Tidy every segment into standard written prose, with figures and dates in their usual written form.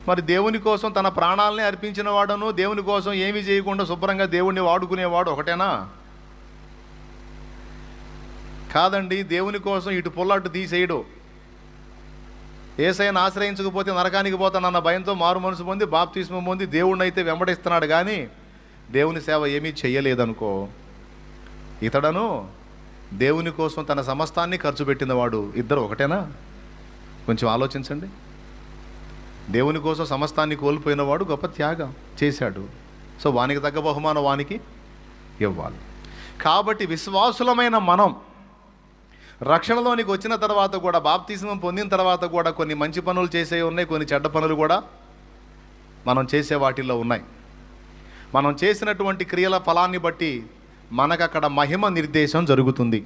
మరి దేవుని కోసం తన ప్రాణాలని అర్పించిన వాడును, దేవుని కోసం ఏమీ చేయకుండా శుభ్రంగా దేవుణ్ణి వాడుకునేవాడు ఒకటేనా? కాదండి. దేవుని కోసం ఇటు పొల్లట్టు తీసేయడు. యేసయ్యను ఆశ్రయించకపోతే నరకానికి పోతానన్న భయంతో మారు మనసు పొంది బాప్తిస్మం పొంది దేవుణ్ణి అయితే వెంబడిస్తున్నాడు, కానీ దేవుని సేవ ఏమీ చెయ్యలేదనుకో, ఇతడను దేవుని కోసం తన సమస్తాన్ని ఖర్చు పెట్టినవాడు ఇద్దరు ఒకటేనా? కొంచెం ఆలోచించండి. దేవుని కోసం సమస్తాన్ని కోల్పోయినవాడు గొప్ప త్యాగం చేశాడు. సో వానికి తగ్గ బహుమానం వానికి ఇవ్వాలి. కాబట్టి విశ్వాసులమైన మనం రక్షణలోనికి వచ్చిన తర్వాత కూడా, బాప్తిస్మం పొందిన తర్వాత కూడా కొన్ని మంచి పనులు చేసే ఉన్నాయి, కొన్ని చెడ్డ పనులు కూడా మనం చేసే వాటిల్లో ఉన్నాయి. మనం చేసినటువంటి క్రియల ఫలాన్ని బట్టి మనకు అక్కడ మహిమ నిర్దేశం జరుగుతుంది.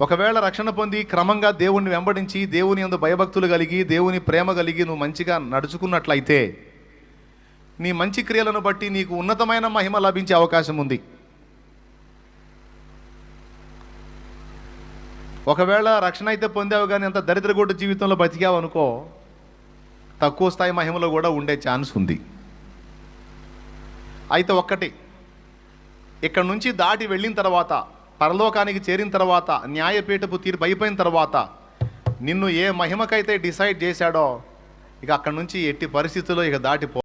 ఒకవేళ రక్షణ పొంది క్రమంగా దేవుణ్ణి వెంబడించి దేవుని యందు భయభక్తులు కలిగి దేవుని ప్రేమ కలిగి నువ్వు మంచిగా నడుచుకున్నట్లయితే నీ మంచి క్రియలను బట్టి నీకు ఉన్నతమైన మహిమ లభించే అవకాశం ఉంది. ఒకవేళ రక్షణ అయితే పొందావు కానీ అంత దరిద్రగొడ్డు జీవితంలో బతికావు అనుకో, తక్కువ స్థాయి మహిమలో కూడా ఉండే ఛాన్స్ ఉంది. అయితే ఒక్కటి, ఇక్కడ నుంచి దాటి వెళ్ళిన తర్వాత, పరలోకానికి చేరిన తర్వాత, న్యాయపీఠపు తీర్పు అయిపోయిన తర్వాత నిన్ను ఏ మహిమకైతే డిసైడ్ చేశాడో ఇక అక్కడి నుంచి ఎట్టి పరిస్థితుల్లో ఇక దాటిపో